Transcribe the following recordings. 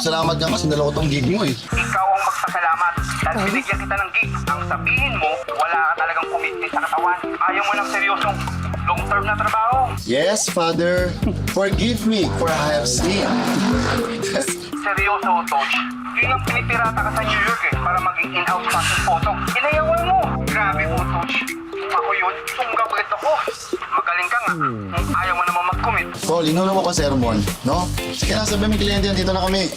Pasalamat ka kasi dalawa tong gig mo eh. Ikaw ang magpasalamat dahil binigyan kita ng gig. Ang sabihin mo, wala ka talagang commitment sa katawan. Ayaw mo ng seryosong long-term na trabaho. Yes, Father. Forgive me for I have sinned. Seryoso, Toch. Yun ang pinipirata ka sa New York para maging in-house fashion photo. Inayawan mo. Grabe mo, Toch. Ako yun, sunggabat ako. Magaling ka nga. Ayaw mo naman mag-commit. Paul, inulo mo pa sermon, no? Sige na, sabi may kliyente yan, dito na kami.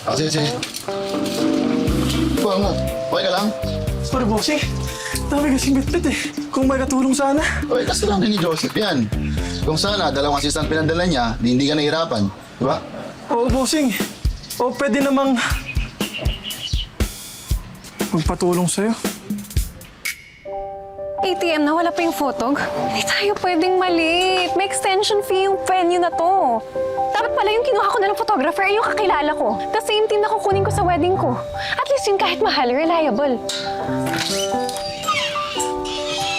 Sige. Paul mo, okay ka lang? Sorry, bossing. Dami kasing bitbit eh. Kung may katulong sana. Okay, kasi lang din ni Joseph yan. Kung sana, dalawang assistant pinadala niya, hindi ka nahirapan. Diba? Oo, bossing. O pwede namang magpatulong sa'yo. ATM na, wala pa yung photog. Hindi tayo pwedeng malit. May extension fee yung venue na to. Dapat pala yung kinuha ko na ng photographer ay yung kakilala ko. The same team na kukunin ko sa wedding ko. At least yun kahit mahal, reliable.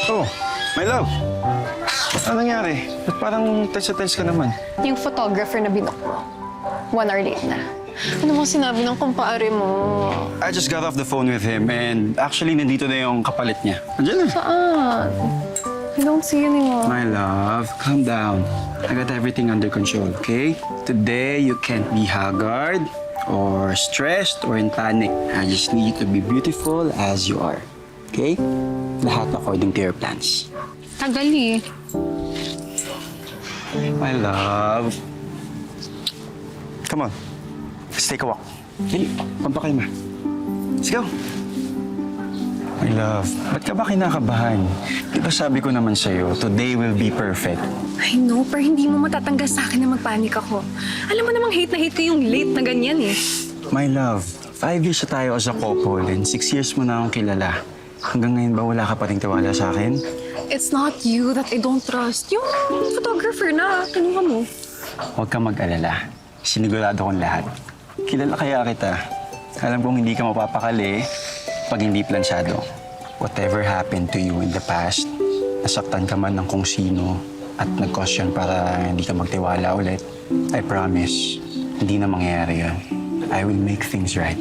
Oh, my love. Ano nangyari? Ba't parang tense ka naman? Yung photographer na binook mo. 1 hour late na. Ano mo sinabi ng kumpare mo? I just got off the phone with him and actually nandito na yung kapalit niya. Andiyan na. Saan? I don't see anyone. My love, calm down. I got everything under control, okay? Today, you can't be haggard or stressed or in panic. I just need you to be beautiful as you are, okay? Lahat according to your plans. Tagal eh. My love. Come on. Let's take a walk. Dali, pampakalma. Let's go. My love, ba't ka ba kinakabahan? Di ba sabi ko naman sa'yo, today will be perfect. I know, pero hindi mo matatanggal sa akin na magpanik ako. Alam mo namang hate na hate ko yung late na ganyan eh. My love, 5 years na tayo as a couple and 6 years mo na akong kilala. Hanggang ngayon ba wala ka pa rin tiwala sa akin? It's not you that I don't trust. Yung photographer na kinuha mo. Huwag ka mag-alala. Sinigurado kong lahat. Kilala kaya kita. Alam kong hindi ka mapapakali pag hindi plansyado. Whatever happened to you in the past, nasaktan ka man ng kung sino at nag-caution para hindi ka magtiwala ulit, I promise, hindi na mangyayari yun. I will make things right.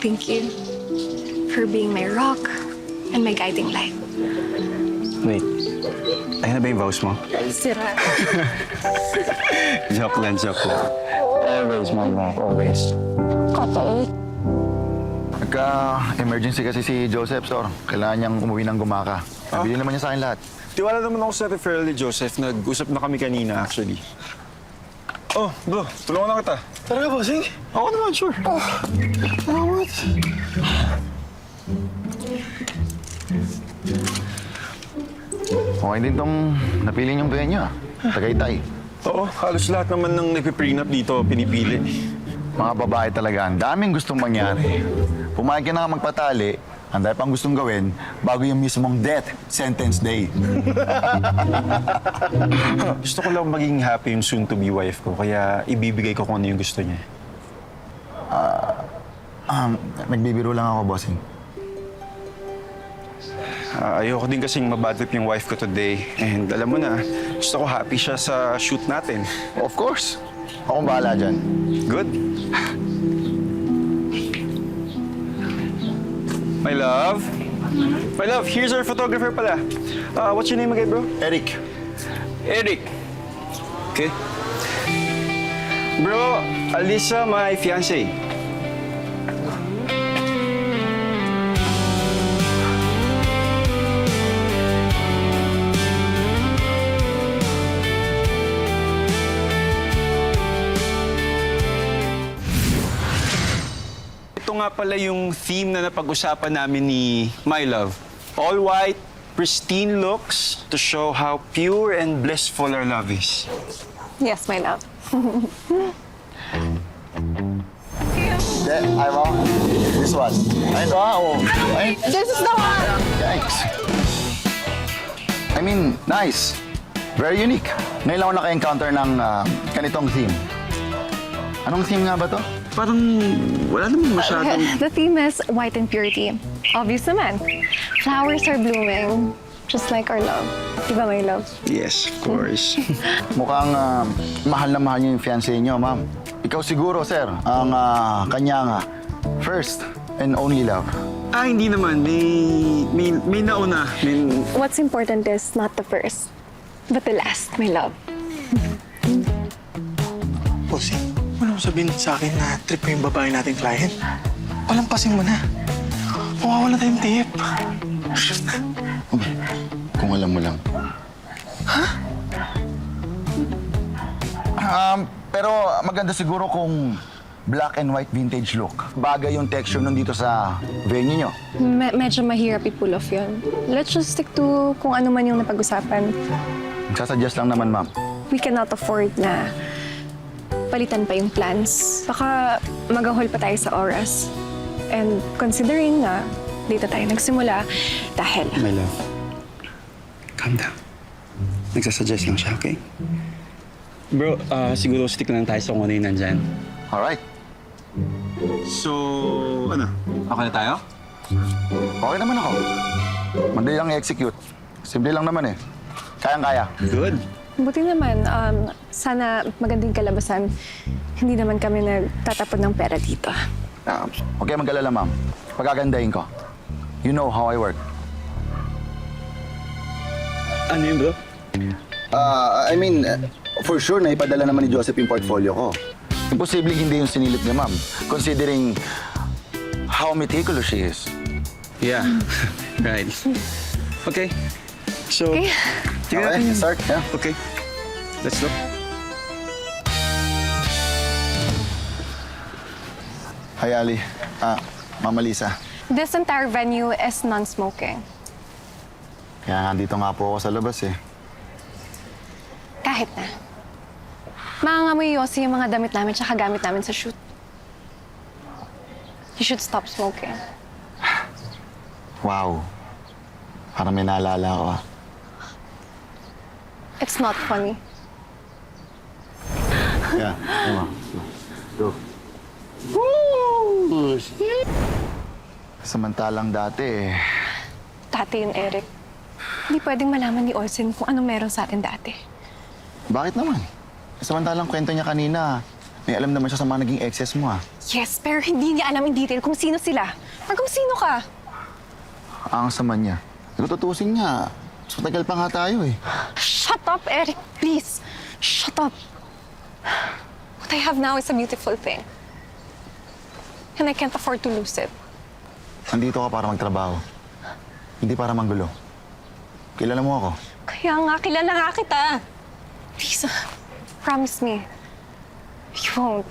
Thank you for being my rock and my guiding light. Wait, ayun na ba yung vows mo? Sira. Joke lang. Always, my love, always. Kapal. Nagka-emergency kasi si Joseph, Sor. Kailangan niyang umuwi ng gumaka. Nabili naman niya sa akin lahat. Tiwala naman ako sa referral ni Joseph. Nag-usap na kami kanina, actually. Oh, bro, tulungan na kita. Tara, bossing. Ako naman, sure. Salamat. Okay din tong napili niyong venue, ah. Tagaytay. Oo, halos lahat naman ng nagpiprenup dito pinipili. Mga babae talaga, ang daming gustong mangyari. Pumayag ka na nga magpatali, ang dahil pang gustong gawin bago yung mismong death sentence day. Gusto ko lang maging happy yung soon-to-be wife ko, kaya ibibigay ko kung ano yung gusto niya. Nagbibiro lang ako, bossing. Ayoko din kasing mabadtrip yung wife ko today. And alam mo na, gusto ko happy siya sa shoot natin. Of course. Akong bahala dyan. Good? My love? My love, here's our photographer pala. What's your name again, bro? Eric. Eric. Okay. Bro, Alisa, my fiancé. Ito nga pala yung theme na napag-usapan namin ni My Love. All white, pristine looks to show how pure and blissful our love is. Yes, my love. I want this one. Ay, ito oh. Ay, This is the one! yikes. I mean, nice. Very unique. Ngayon lang ako naka-encounter ng ganitong theme. Anong theme nga ba to? Parang wala naman masyadong... The theme is white and purity. Obvious naman. Flowers are blooming. Just like our love. Di ba, my love? Yes, of course. Mukhang mahal na mahal niyo yung fiancé niyo, ma'am. Ikaw siguro, sir, ang kanya first and only love. Hindi naman. May nauna. What's important is not the first, but the last, my love. Bossy, wala mo sabihin sa akin na trip mo yung babae nating client? Palampasin mo na. Mawawala tayong tip. Kung alam mo lang. Pero maganda siguro kung black and white vintage look. Bagay yung texture nun dito sa venue nyo. Medyo mahirap i-pull off yun. Let's just stick to kung ano man yung napag-usapan. Sasuggest lang naman, ma'am. We cannot afford na palitan pa yung plans. Baka mag-ahol pa tayo sa oras. And considering na dito tayo nagsimula, dahil My love, calm down. Nagsasuggest lang siya, okay? Bro, siguro stick lang tayo sa kung ano yung nandyan. Alright. So, ano? Okay na tayo? Okay naman ako. Madali lang i-execute. Simple lang naman eh. Kayang-kaya. Good. buti naman, sana magandang kalabasan. Hindi naman kami nagtatapon ng pera dito. Huwag kayo mag-alala, ma'am. Pagagandahin ko. You know how I work. Ano yun, bro? For sure na ipadala naman ni Joseph yung portfolio ko. Imposible hindi yung sinilip niya, ma'am. Considering how meticulous she is. Yeah. Right. Okay. So, Okay. tingnan natin yun. Start, yeah. Okay. Let's go. Hi, Ali. Mama Lisa. This entire venue is non-smoking. Kaya nandito nga po ako sa labas eh. Kahit na. Mangangamoy yosi yung mga damit namin tsaka gamit namin sa shoot. You should stop smoking. Wow. Parang may naalala ako ah. It's not funny. Yeah, come on. Go. Samantalang dati eh. Dati yun, Eric. Hindi pwedeng malaman ni Olsen kung ano meron sa atin dati. Bakit naman? Samantalang kwento niya kanina, may alam naman siya sa mga naging exes mo ah. Yes, pero hindi niya alam in detail kung sino sila. Or kung sino ka. Ang sama niya. Kung tutusin niya, mas matagal pa nga tayo eh. Shut up, Eric. Please. Shut up. What I have now is a beautiful thing. And I can't afford to lose it. Nandito ka para magtrabaho. Hindi para manggulo. Kilala mo ako. Kaya nga, kilala nga kita. Please, promise me. You won't.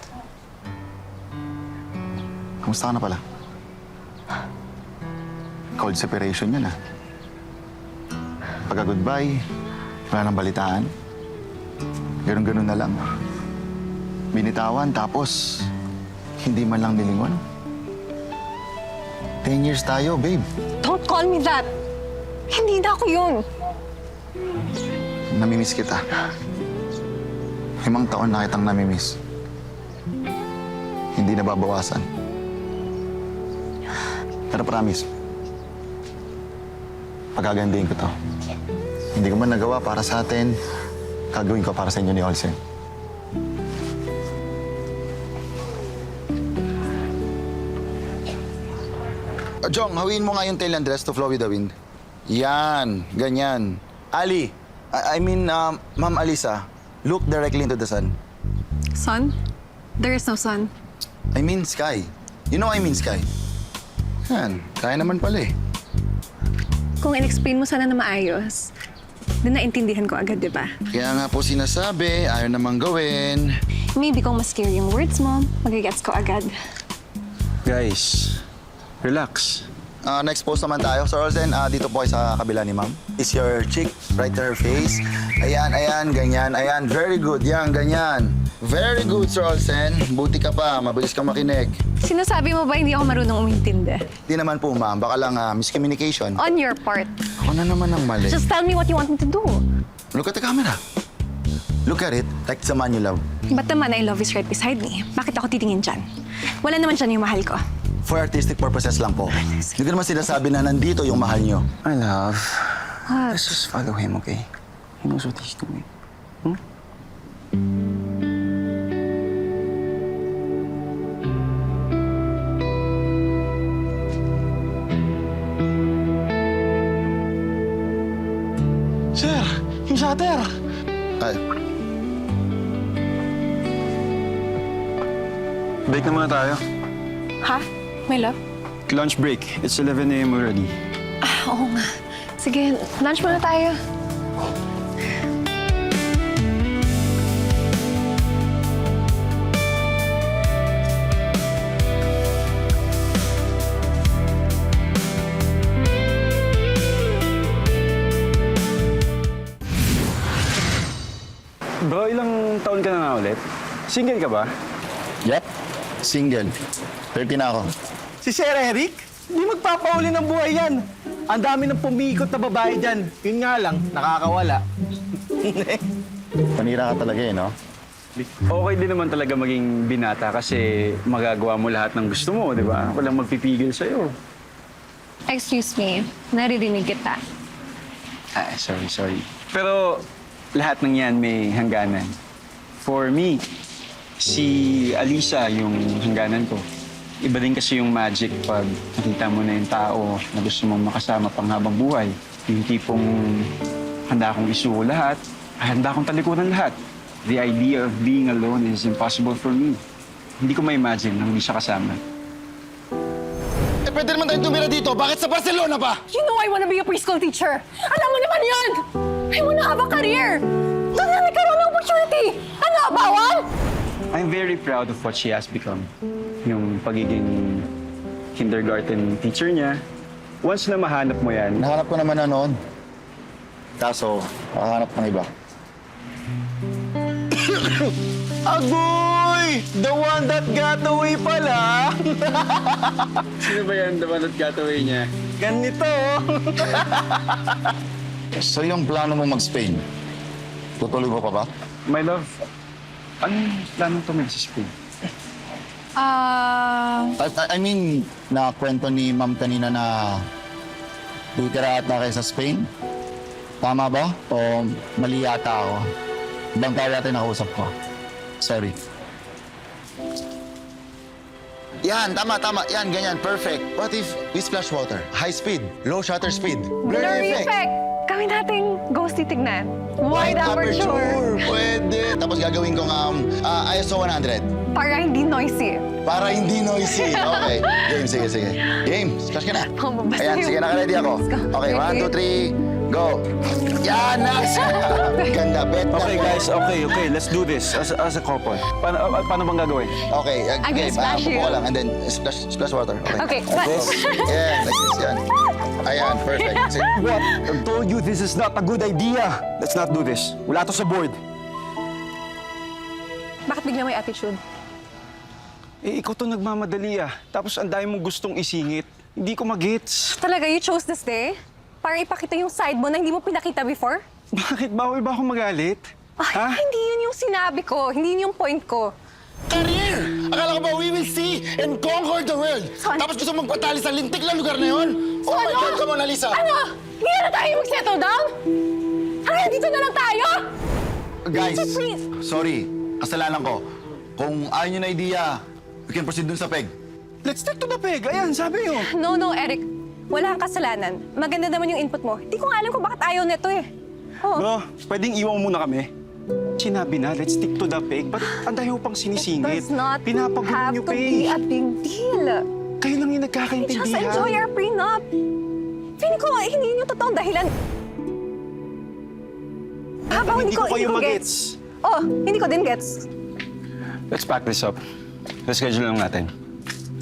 Kamusta ka na pala? Cold separation yun ah. Pagka-goodbye, wala nang balitaan. Ganun-ganun na lang. Binitawan, tapos hindi man lang nilingon. 10 years tayo, babe. Don't call me that. Hindi na ako yun. Namimiss kita. 5 taon na kitang namimiss. Hindi nababawasan. Pero promise, pagagandahin ko to. Hindi ko man nagawa para sa atin, gagawin ko para sa inyo ni Olsen. Jong, hawiin mo nga yung tail ng dress to flow with the wind. Yan, ganyan. Ali, Ma'am Alisa, look directly into the sun. Sun? There is no sun. I mean sky. You know I mean sky. Yan, kaya naman pala eh. Kung in-explain mo sana na maayos, din naintindihan ko agad, di ba? Kaya nga po sinasabi, ayaw namang gawin. Maybe kung mas clear yung words mo, magigets ko agad. Guys, relax. Next post naman tayo. Sir Olsen, dito po kayo sa kabila ni ma'am. Is your cheek right to her face? Ayan, ayan, ganyan, ayan. Very good, yan, ganyan. Very good, Sir Olsen. Buti ka pa, mabilis kang makinig. Sinasabi mo ba hindi ako marunong umintindi? Di naman po, ma'am. Baka lang miscommunication. On your part. Ako na naman ang mali. Just tell me what you want me to do. Look at the camera. Look at it like the man you love. But the man I love is right beside me. Bakit ako titingin dyan? Wala naman dyan yung mahal ko. For artistic purposes lang po. Hindi ko naman sinasabi na nandito yung mahal nyo. My love, Let's just follow him, okay? He knows what he's doing. Sir, yung shutter. Ay, Break na muna tayo. Ha? My love? Lunch break. It's 11 a.m. already. Oo nga. Sige, lunch muna tayo. Bro, ilang taon ka na nga ulit? Single ka ba? yep. Single. 30 na ako. Si Sir Eric? Hindi magpapauli ng buhay yan. Ang dami ng pumikot na babae dyan. Yun nga lang, nakakawala. Panira ka talaga no? Okay din naman talaga maging binata kasi magagawa mo lahat ng gusto mo, di ba? Walang magpipigil sa'yo. Excuse me, naririnig kita. Sorry. Pero lahat ng yan may hangganan. For me, si Alisa yung hangganan ko. Iba din kasi yung magic pag nakita mo na yung tao na gusto mong makasama pang habang buhay. Yung tipong handa akong isuko lahat, handa akong talikuran lahat. The idea of being alone is impossible for me. Hindi ko ma-imagine na hindi siya kasama. Eh, pwede naman tayong tumira dito. Bakit sa Barcelona pa? You know I wanna be a preschool teacher. Alam mo naman yun! I wanna have a career. Doon na nagkaroon ng opportunity. Ano, bawal? I'm very proud of what she has become. Yung pagiging kindergarten teacher niya. Once na mahanap mo yan, Nahanap ko naman na noon. Kaso, makahanap ng iba. Agoy! The one that got away pala! sino ba yan, the one that got away niya? Ganito! So yung plano mo mag-Spain, tutuloy mo pa ba? My love, anong plano to sa Spain? I mean, nakwento ni Ma'am kanina na titira ata kayo sa Spain. Tama ba? O mali yata ako? Ibang tao yata yung nakausap ko. Sorry. Yan, tama. Yan, ganyan. Perfect. What if we splash water? High speed, low shutter speed. Blurry effect. Gawin nating ghost titignan. Wide aperture. Pwede. Tapos gagawin kong ISO 100. Para hindi noisy. Para hindi noisy. Okay. Game, sige. Game, splash ka na. Basta Ayan, yung- sige, naka-ready ako. Let's go. Okay, 1, 2, 3, go. Yan, nice. Ganda, bet na. Okay guys, okay. Let's do this as a couple. Paano bang gagawin? Okay, I'm gonna game. splash you. Pupo ka lang, and then splash water. Okay, Like this. Yeah, like this, yan. Ayan, perfect. Sige. What? I told you this is not a good idea. Let's not do this. Wala to sa board. Bakit bigla may attitude? Eh, ikaw to nagmamadali Tapos ang dami mong gustong isingit. Hindi ko magets. Talaga, you chose this day? Para ipakita yung side mo na hindi mo pinakita before? Bakit? Bawal ba akong magalit? Ay, hindi yun yung sinabi ko. Hindi yun yung point ko. Career! Akala ko ba we will see and conquer the world? Son. Tapos gusto mong patali sa lintik na lugar na yun? Oh my God, come on, Alisa! Ano? Hindi na tayo mag-settle down? Hanggang dito na lang tayo? Guys, Lisa, please. sorry. Kasalanan ko. Kung ayaw nyo na idea, we can proceed dun sa peg. Let's stick to the peg. Ayan, sabi nyo. No, Eric. Wala kang kasalanan. Maganda naman yung input mo. Hindi ko nga alam kung bakit ayaw nito eh. Oh. Bro, pwedeng iwan mo muna kami. Sinabi na, let's stick to the peg. Ba't ang dahil pang sinisingit? Does not Pinapagulo have niyo to pa be a eh. big deal. Kayo lang yung Just nagkakaintindihan. enjoy our prenup. Feeling ko, hindi yun yung totoong dahilan. Habang Hindi ko kayo gets. magets. Oh, hindi ko din gets. Let's pack this up. Reschedule lang natin.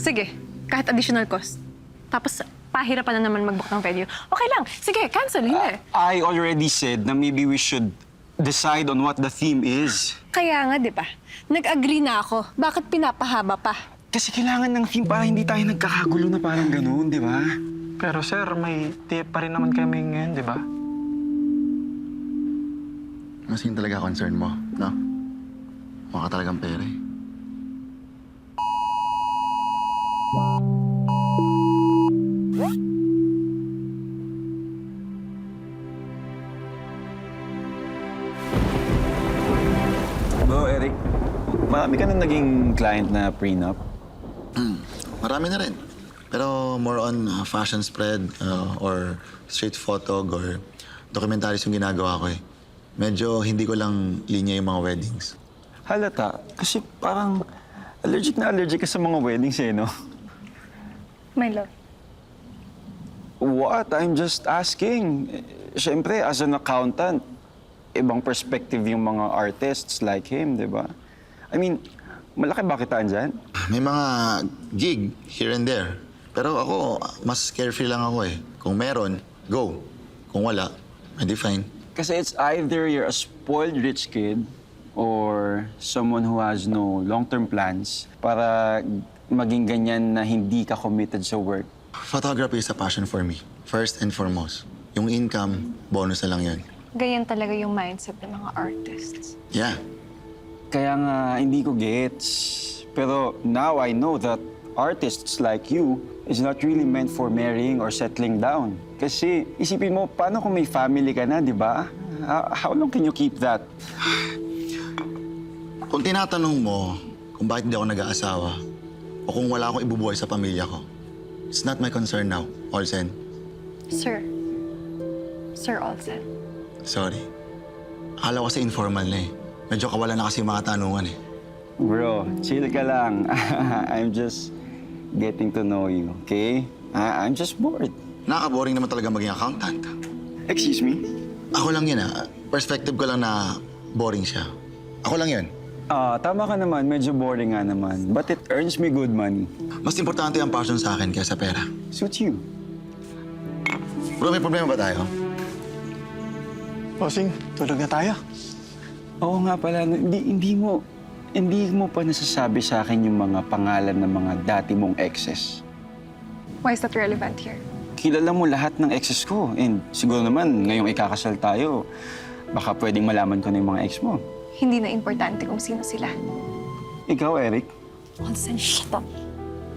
Sige, kahit additional cost. Tapos, pahirapan na naman mag-book ng venue. Okay lang. Sige, cancel. Hindi. I already said na maybe we should decide on what the theme is. Kaya nga, di ba? Nag-agree na ako. Bakit pinapahaba pa? Kasi kailangan ng theme para hindi tayo nagkakagulo na parang ganoon, di ba? Pero sir, may tip pa rin naman kami ngayon, di ba? Mas yun talaga concern mo, no? Mukha talagang pera eh. Eric, marami ka na naging client na prenup? Marami na rin. Pero more on fashion spread or street photog or documentaries yung ginagawa ko eh. Medyo hindi ko lang linya yung mga weddings. Halata, kasi parang allergic ka sa mga weddings eh, no? My love. What? I'm just asking. Siyempre, as an accountant, ibang perspective yung mga artists like him, di ba? I mean, malaki ba kitaan dyan? May mga gig here and there. Pero ako, mas carefree lang ako eh. Kung meron, go. Kung wala, edi fine. Kasi it's either you're a spoiled rich kid or someone who has no long-term plans para maging ganyan na hindi ka committed sa work. Photography is a passion for me. First and foremost. Yung income, bonus na lang yun. Ganyan talaga yung mindset ng mga artists. Yeah. Kaya nga, hindi ko gets. Pero now I know that artists like you is not really meant for marrying or settling down. Kasi isipin mo, paano kung may family ka na, di ba? How long can you keep that? Kung tinatanong mo kung bakit hindi ako nag-aasawa o kung wala akong ibubuhay sa pamilya ko, it's not my concern now, Olsen. Sir. Sir Olsen. Sorry. Akala ko kasi informal na eh. Medyo kawalan na kasi yung mga tanungan eh. Bro, chill ka lang. I'm just getting to know you, okay? I'm just bored. Nakaka-boring naman talaga maging accountant. Excuse me? Ako lang yun Perspective ko lang na boring siya. Ako lang yun. Tama ka naman. Medyo boring nga naman. But it earns me good money. Mas importante ang passion sa akin kaysa pera. Suits you. Bro, may problema ba tayo? Bossing, tulog na tayo. Oo nga pala. Hindi mo pa nasasabi sa akin yung mga pangalan ng mga dati mong exes. Why is that relevant here? Kilala mo lahat ng exes ko. And siguro naman, ngayong ikakasal tayo, baka pwedeng malaman ko na yung mga ex mo. Hindi na importante kung sino sila. Ikaw, Eric? Olsen, shut up.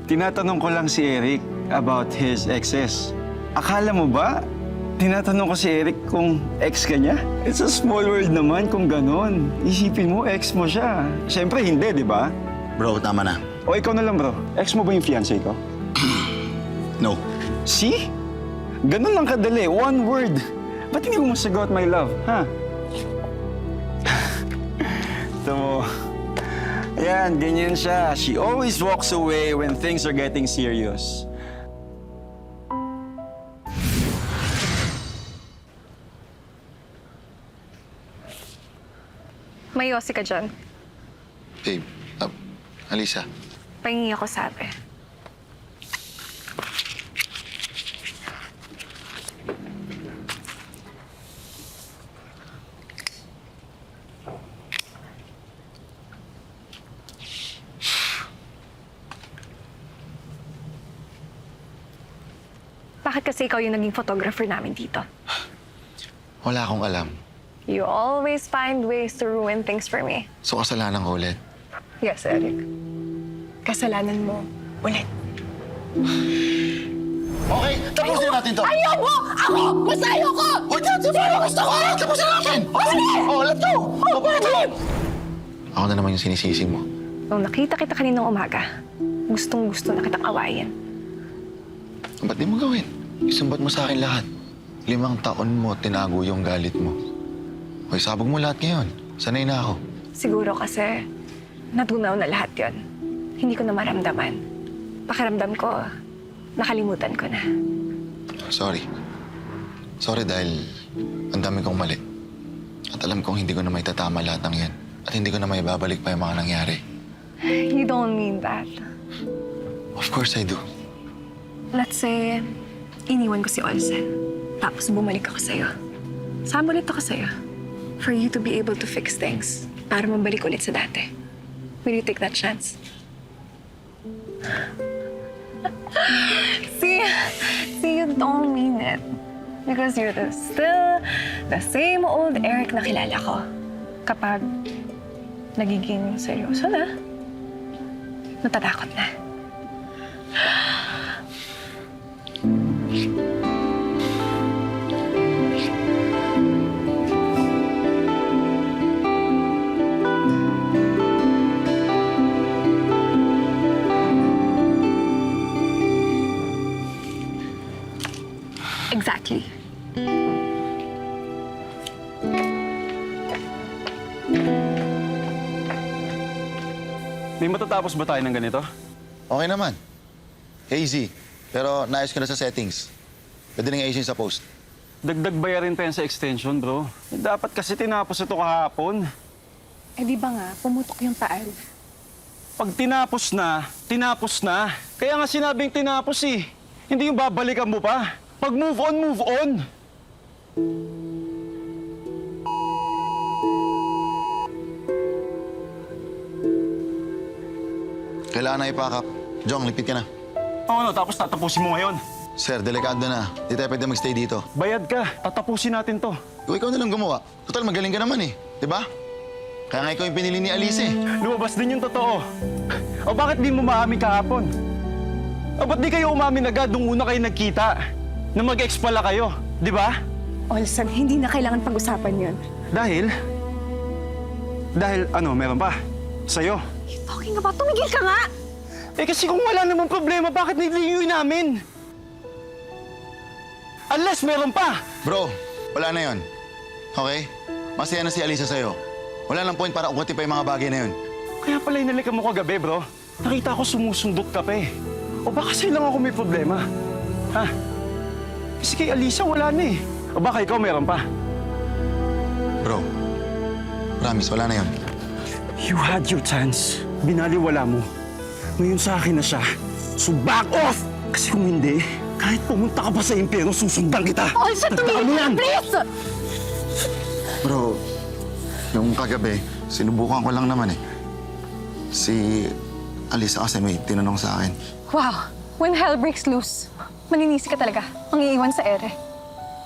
Tinatanong ko lang si Eric about his exes. Akala mo ba, tinatanong ko si Eric kung ex ka niya? It's a small world naman kung ganon. Isipin mo, ex mo siya. Siyempre, hindi, di ba? Bro, tama na. O ikaw na lang, bro. Ex mo ba yung fiancé ko? No. See? Ganon lang kadali. One word. Ba't hindi mo masagot, my love? Ha? Ito mo. Ayan, ganyan siya. She always walks away when things are getting serious. May yosi ka dyan. Babe, Alisa. Pahingi ako sabi. Bakit kasi ikaw yung naging photographer namin dito? Wala akong alam. You always find ways to ruin things for me. So, kasalanan ko ulit. Yes, Eric. Kasalanan mo ulit. Okay, tapusin natin to. Ayoko! Ako! Basta ayoko! Huwag na, sino gusto ko? Tapusin natin! Oh, let's go! Ako na naman yung sinisisi mo. Nung nakita kita kaninang umaga, gustong-gusto na kitang awayin. Ba't di mo gawin? Isumbat mo sa akin lahat. 5 taon mo, tinago yung galit mo. Hoy, sabog mo lahat ngayon. Sanay na ako. Siguro kasi natunaw na lahat yon. Hindi ko na maramdaman. Pakiramdam ko, nakalimutan ko na. Sorry. Sorry dahil ang dami kong mali. At alam kong hindi ko na may tatama lahat ng yan. At hindi ko na may babalik pa yung mga nangyari. You don't mean that. Of course I do. Let's say, iniwan ko si Olsen. Tapos bumalik ako sa'yo. Saan ulit ako sa'yo? For you to be able to fix things. Para mabalik ulit sa dati. Will you take that chance? See, you don't mean it. Because you're still the same old Eric na kilala ko. Kapag nagiging seryoso na, natatakot na. Exactly. May matatapos ba tayo ng ganito? Okay naman. Easy. Pero naayos ko na sa settings. Pwede nang ayusin sa post. Dagdag bayarin pa yan sa extension, bro. Dapat kasi tinapos ito kahapon. Eh di ba nga, pumutok yung taal. Pag tinapos na, tinapos na. Kaya nga sinabing tinapos eh. Hindi yung babalikan mo pa. Pag move on, move on. Kailangan na ipakap. Jong, lipit ka na. Ano, tapos tatapusin mo ngayon. Sir, delikado na. Di tayo pwede magstay dito. Bayad ka. Tatapusin natin to. Kung ikaw na lang gumawa, total magaling ka naman eh. Di ba? Kaya nga ikaw yung pinili ni Alice eh. Lumabas din yung totoo. O bakit di mo maamin kahapon? O ba't di kayo umamin agad nung una kayo nagkita? Na mag-ex pala kayo, di ba? Olson, hindi na kailangan pag-usapan yun. Dahil ano, meron pa? Sa'yo. You talking about? Tumigil ka nga! Eh kasi kung wala namang problema, bakit nililiyoy namin? Unless meron pa. Bro, wala na yon. Okay? Masaya na si Alisa sa'yo. Wala nang point para ugatin pa yung mga bagay na yun. Kaya pala inalikan mo kagabi, bro. Nakita ko sumusundot ka pa eh. O baka sa'yo lang ako may problema? Ha? Kasi kay Alisa wala na eh. O baka ikaw meron pa? Bro, promise, wala na yon. You had your chance. Binaliwala mo. Ngayon sa akin na siya. So back off! Kasi kung hindi, kahit pumunta ka pa sa impyerno, susundan kita. Olson, Tandaan mo tumigil yan! ka, please! Bro, nung kagabi, sinubukan ko lang naman eh. Si Alisa kasi may tinanong sa akin. Wow, when hell breaks loose, maninisi ka talaga. Ang iiwan sa ere.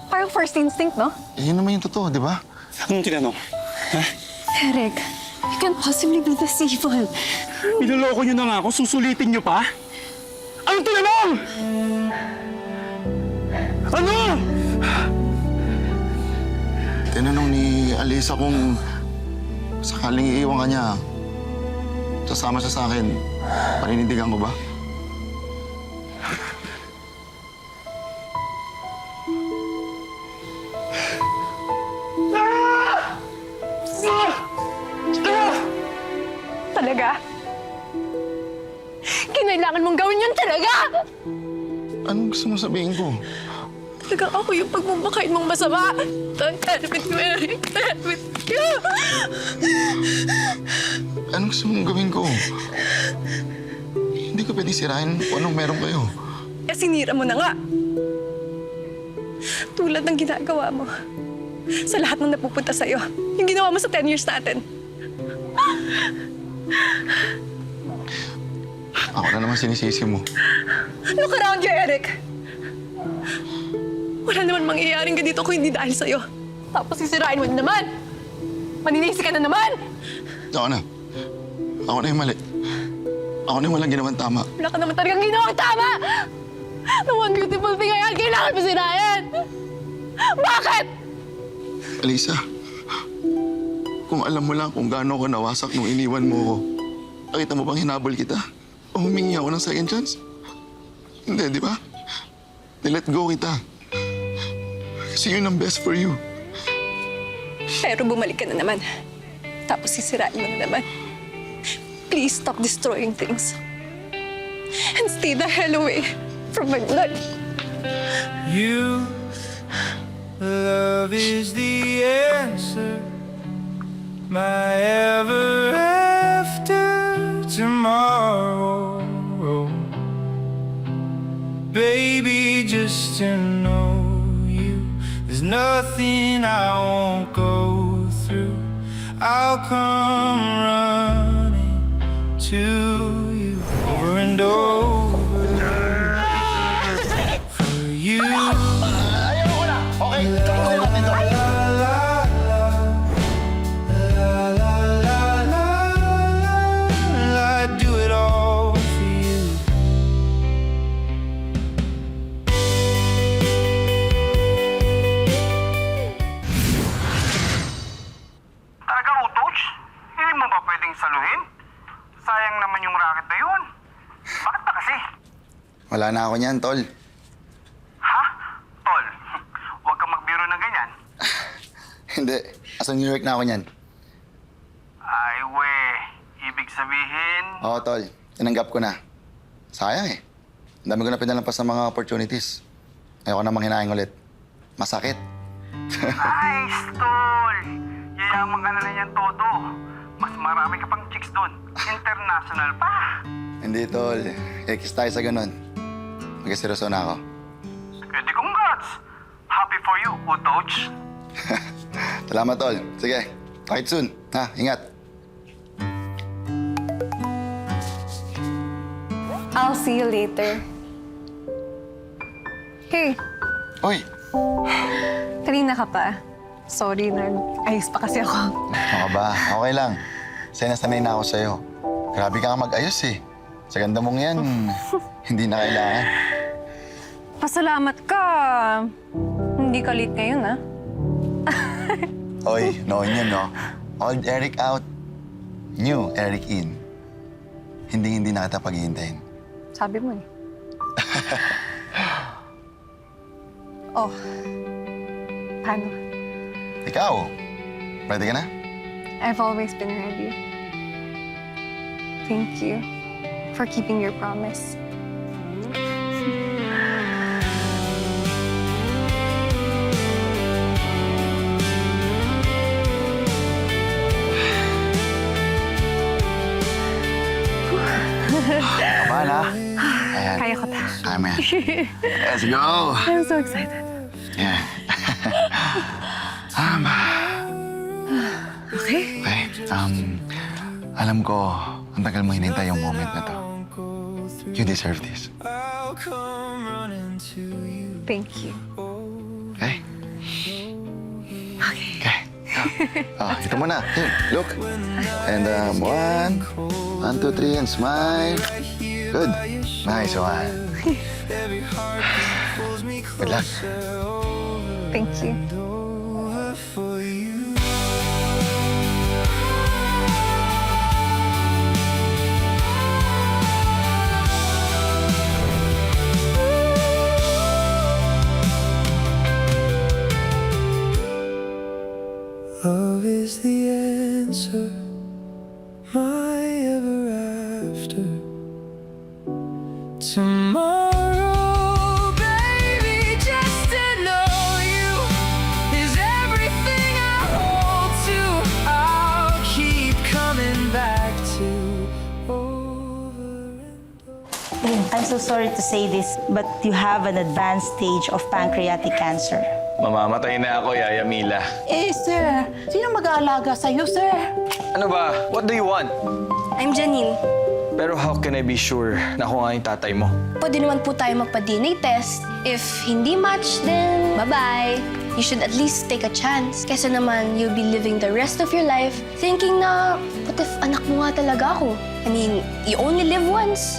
Parang first instinct, no? Eh, yun naman yung totoo, di ba? Anong tinanong? Ha? Eric, you can't possibly be this evil. Niloloko niyo na nga ako, susulitin niyo pa? Anong tinanong? Ano? Tinanong ni Alisa kung sakaling iiwan ka niya, sasama siya sa akin. Paninindigan ko ba? Talaga? Kinailangan mong gawin yun talaga! Anong gusto mo sabihin ko? Talagang ako yung pagmumakain mong masama. Don't with you, Eric. Don't with you. Anong gusto mong gawin ko? Hindi ko pwede sirain kung anong meron kayo. Eh, sinira mo na nga. Tulad ng ginagawa mo. Sa lahat ng napupunta sa'yo. Yung ginawa mo sa 10 years natin. Ako na naman sinisisi mo. Look around you, Eric. Wala naman mangyayaring ganito kung hindi dahil sa'yo. Tapos sisirain mo na naman. Maninisi ka na naman. Ako na. Ako na yung mali. Ako na yung walang ginawang tama. Wala ka naman talagang ginawang tama. The one beautiful thing I had, kailangan mo sirayan. Bakit? Alisa, kung alam mo lang kung gaano ko nawasak nung iniwan mo ko, nakita mo bang hinabol kita? O humingi ako ng second chance? Hindi, di ba? Nilet go kita. Kasi yun ang best for you. Pero bumalik ka na naman. Tapos sisirain mo na naman. Please stop destroying things. And stay the hell away from my blood. You, love is the answer. My ever after tomorrow. Baby, just to know you, there's nothing I won't go through. I'll come running to you over and over for you. Okay, tuloy natin to. I'd do it all for you. Talaga, Utoch? Hindi mo ba pwedeng saluhin? Sayang naman yung racket na yun. Bakit ba kasi? Wala na ako niyan, tol. Ha? Tol, Hindi. Asa New York na ako niyan. Ay, we. Ibig sabihin... Oo, tol. Tinanggap ko na. Sayang eh. Ang dami ko na pinalampas ng mga opportunities. Ayoko na manghinaing ulit. Masakit. Nice, tol! Yayaman ka na lang yan, Todo. Mas marami ka pang chicks doon. International pa. Hindi, tol. Ekis tayo sa ganun. Mag-seryoso na ako. Pwede congrats! Happy for you, Utoch. Salamat, tol. Sige. Kahit soon. Ha? Ingat. I'll see you later. Hey, Uy! kanina ka pa. Sorry, nag-ayos pa kasi ako. Ano ka ba? Okay lang. Sanay na ako sa'yo. Grabe ka nga mag-ayos eh. Sa ganda mong yan, hindi na kailangan. Pasalamat ka. Hindi ka late ngayon, ah. Oy, noon yun, no? Old Eric out, new Eric in. Hindi na kita paghihintayin. Sabi mo eh. Oh. Paano? Ikaw, ready ka na? I've always been ready. Thank you for keeping your promise. Kabahan, ha? Ayan. Kaya ko ta. Kaya mo yan. Let's go! I'm so excited. Yeah. Okay. Okay, alam ko, ang tagal mo hinintay yung moment na to. You deserve this. I'll come running to you. Thank you. Okay? Okay. Ito muna. Here, look. And 1, 2, 3, and smile. Good. Nice one. Every heartbeat pulls me Good luck. closer over Thank you. and over for you. Love is the answer, my ever after. Tomorrow, baby, just to know you is everything I hold to. I'll keep coming back to over and over. I'm so sorry to say this, but you have an advanced stage of pancreatic cancer. Mamamatay na ako, Yaya Mila. Eh, sir, sino mag-aalaga sa'yo, sir? Ano ba? What do you want? I'm Janine. Pero how can I be sure na ako nga yung tatay mo? Pwede naman po tayo magpa-DNA test. If hindi match, then bye-bye. You should at least take a chance. Kesa naman, you'll be living the rest of your life thinking na, what if anak mo nga talaga ako? I mean, you only live once.